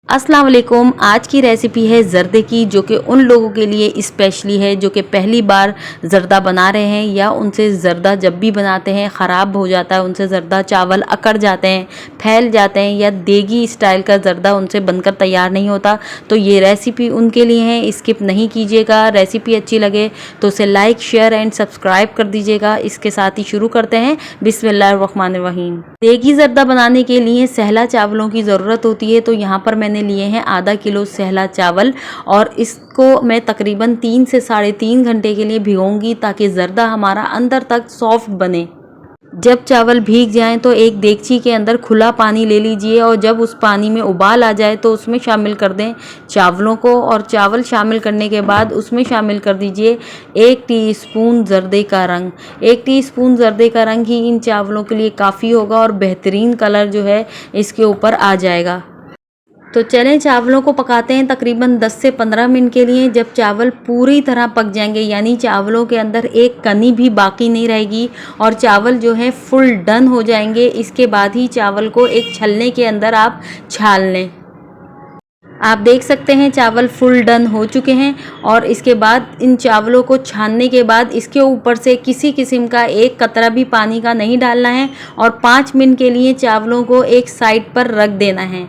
अस्सलाम वालेकुम। आज की रेसिपी है ज़र्दे की, जो कि उन लोगों के लिए स्पेशली है जो कि पहली बार ज़र्दा बना रहे हैं या उनसे ज़र्दा जब भी बनाते हैं ख़राब हो जाता है, उनसे ज़र्दा चावल अकड़ जाते हैं, फैल जाते हैं या देगी स्टाइल का ज़र्दा उनसे बनकर तैयार नहीं होता। तो ये रेसिपी उनके लिए है, स्किप नहीं कीजिएगा। रेसिपी अच्छी लगे तो उसे लाइक, शेयर एंड सब्सक्राइब कर दीजिएगा। इसके साथ ही शुरू करते हैं। बिस्मिल्लाहिर्रहमानिर्रहीम। देगी ज़र्दा बनाने के लिए सहला चावलों की ज़रूरत होती है। तो यहाँ पर मैंने लिए हैं आधा किलो सहला चावल और इसको मैं तकरीबन 3 से 3.5 घंटे के लिए भिगोऊंगी ताकि ज़र्दा हमारा अंदर तक सॉफ्ट बने। जब चावल भीग जाएं तो एक देगची के अंदर खुला पानी ले लीजिए और जब उस पानी में उबाल आ जाए तो उसमें शामिल कर दें चावलों को। और चावल शामिल करने के बाद उसमें शामिल कर दीजिए 1 टीस्पून ज़र्दे का रंग। 1 टीस्पून ज़र्दे का रंग ही इन चावलों के लिए काफ़ी होगा और बेहतरीन कलर जो है इसके ऊपर आ जाएगा। तो चलें चावलों को पकाते हैं तकरीबन 10 से 15 मिनट के लिए। जब चावल पूरी तरह पक जाएंगे यानी चावलों के अंदर एक कनी भी बाकी नहीं रहेगी और चावल जो है फुल डन हो जाएंगे, इसके बाद ही चावल को एक छलने के अंदर आप छान लें। आप देख सकते हैं चावल फुल डन हो चुके हैं और इसके बाद इन चावलों को छानने के बाद इसके ऊपर से किसी किस्म का एक कतरा भी पानी का नहीं डालना है और 5 मिनट के लिए चावलों को एक साइड पर रख देना है।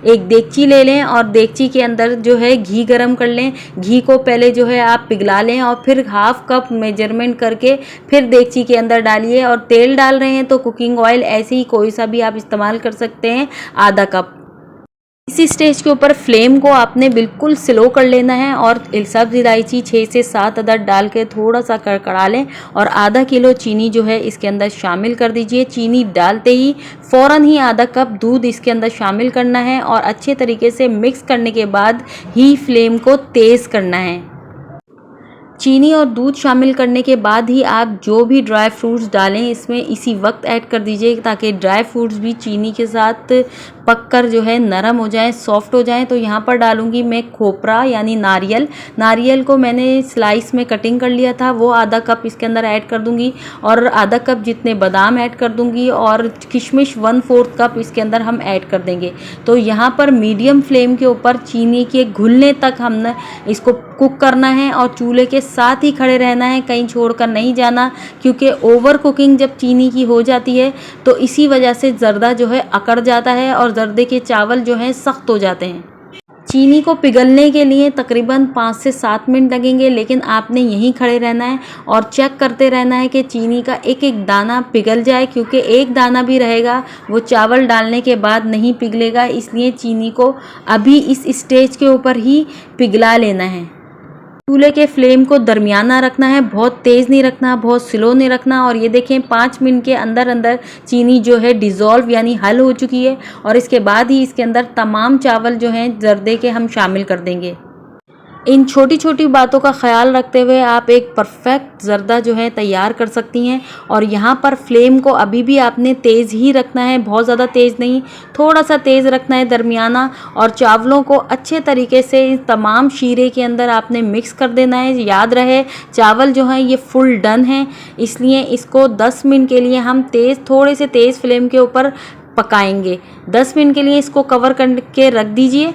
एक देगची ले लें और देगची के अंदर जो है घी गरम कर लें। घी को पहले जो है आप पिघला लें और फिर हाफ कप मेजरमेंट करके फिर देगची के अंदर डालिए। और तेल डाल रहे हैं तो कुकिंग ऑयल ऐसे ही कोई सा भी आप इस्तेमाल कर सकते हैं, आधा कप। इसी स्टेज के ऊपर फ्लेम को आपने बिल्कुल स्लो कर लेना है और सब्ज़ इलायची 6 से 7 अदद डाल के थोड़ा सा कड़कड़ा लें और आधा किलो चीनी जो है इसके अंदर शामिल कर दीजिए। चीनी डालते ही फ़ौरन ही आधा कप दूध इसके अंदर शामिल करना है और अच्छे तरीके से मिक्स करने के बाद ही फ्लेम को तेज़ करना है। चीनी और दूध शामिल करने के बाद ही आप जो भी ड्राई फ्रूट्स डालें इसमें इसी वक्त ऐड कर दीजिए ताकि ड्राई फ्रूट्स भी चीनी के साथ पककर जो है नरम हो जाएं, सॉफ्ट हो जाएं। तो यहाँ पर डालूंगी मैं खोपरा यानी नारियल। नारियल को मैंने स्लाइस में कटिंग कर लिया था, वो आधा कप इसके अंदर ऐड कर दूंगी और आधा कप जितने बादाम ऐड कर दूंगी और किशमिश 1/4 कप इसके अंदर हम ऐड कर देंगे। तो यहाँ पर मीडियम फ्लेम के ऊपर चीनी के घुलने तक हमने इसको कुक करना है और चूल्हे के साथ ही खड़े रहना है, कहीं छोड़कर नहीं जाना, क्योंकि ओवर कुकिंग जब चीनी की हो जाती है तो इसी वजह से ज़र्दा जो है अकड़ जाता है और ज़र्दे के चावल जो हैं सख्त हो जाते हैं। चीनी को पिघलने के लिए तकरीबन 5 से 7 मिनट लगेंगे, लेकिन आपने यहीं खड़े रहना है और चेक करते रहना है कि चीनी का एक एक दाना पिघल जाए, क्योंकि एक दाना भी रहेगा वो चावल डालने के बाद नहीं पिघलेगा। इसलिए चीनी को अभी इस स्टेज के ऊपर ही पिघला लेना है। चूल्हे के फ्लेम को दरमियाना रखना है, बहुत तेज़ नहीं रखना, बहुत स्लो नहीं रखना। और ये देखें 5 मिनट के अंदर अंदर चीनी जो है डिज़ोल्व यानी हल हो चुकी है और इसके बाद ही इसके अंदर तमाम चावल जो हैं ज़र्दे के हम शामिल कर देंगे। इन छोटी छोटी बातों का ख्याल रखते हुए आप एक परफेक्ट ज़र्दा जो है तैयार कर सकती हैं। और यहाँ पर फ्लेम को अभी भी आपने तेज़ ही रखना है, बहुत ज़्यादा तेज़ नहीं, थोड़ा सा तेज़ रखना है, दरमियाना। और चावलों को अच्छे तरीके से इस तमाम शीरे के अंदर आपने मिक्स कर देना है। याद रहे चावल जो हैं ये फुल डन हैं, इसलिए इसको 10 मिनट के लिए हम थोड़े से तेज़ फ्लेम के ऊपर पकाएंगे। 10 मिनट के लिए इसको कवर करके रख दीजिए।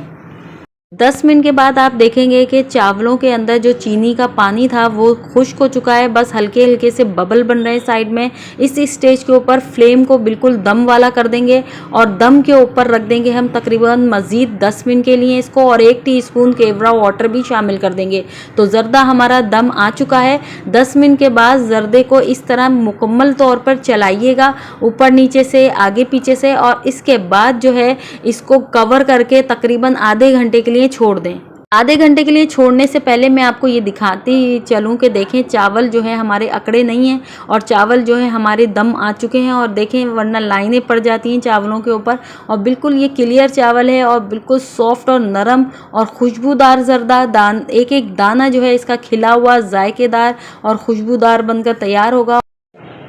10 मिनट के बाद आप देखेंगे कि चावलों के अंदर जो चीनी का पानी था वो खुश्क हो चुका है, बस हल्के हल्के से बबल बन रहे हैं साइड में। इस स्टेज के ऊपर फ्लेम को बिल्कुल दम वाला कर देंगे और दम के ऊपर रख देंगे हम तकरीबन मज़ीद 10 मिनट के लिए इसको, और 1 टीस्पून केवड़ा वाटर भी शामिल कर देंगे। तो ज़र्दा हमारा दम आ चुका है। 10 मिनट के बाद ज़र्दे को इस तरह मुकम्मल तौर पर चलाइएगा, ऊपर नीचे से, आगे पीछे से, और इसके बाद जो है इसको कवर करके तकरीबन आधे घंटे के लिए छोड़ दें। आधे घंटे के लिए छोड़ने से पहले मैं आपको ये दिखाती चलूँ कि देखें चावल जो है हमारे अकड़े नहीं हैं और चावल जो है हमारे दम आ चुके हैं। और देखें वरना लाइनें पड़ जाती हैं चावलों के ऊपर, और बिल्कुल ये क्लियर चावल है और बिल्कुल सॉफ्ट और नरम और खुशबूदार ज़र्दा एक एक दाना जो है इसका खिला हुआ जायकेदार और खुशबूदार बनकर तैयार होगा।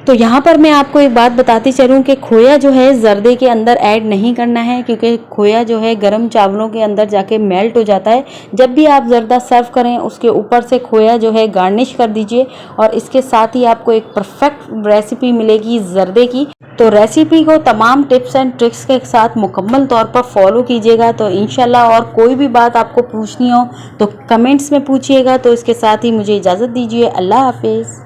तो यहाँ पर मैं आपको एक बात बताती चलूँ कि खोया जो है ज़र्दे के अंदर ऐड नहीं करना है, क्योंकि खोया जो है गरम चावलों के अंदर जाके मेल्ट हो जाता है। जब भी आप ज़र्दा सर्व करें उसके ऊपर से खोया जो है गार्निश कर दीजिए, और इसके साथ ही आपको एक परफेक्ट रेसिपी मिलेगी ज़र्दे की। तो रेसिपी को तमाम टिप्स एंड ट्रिक्स के साथ मुकम्मल तौर पर फॉलो कीजिएगा तो इंशाल्लाह। और कोई भी बात आपको पूछनी हो तो कमेंट्स में पूछिएगा। तो इसके साथ ही मुझे इजाज़त दीजिए। अल्लाह हाफिज़।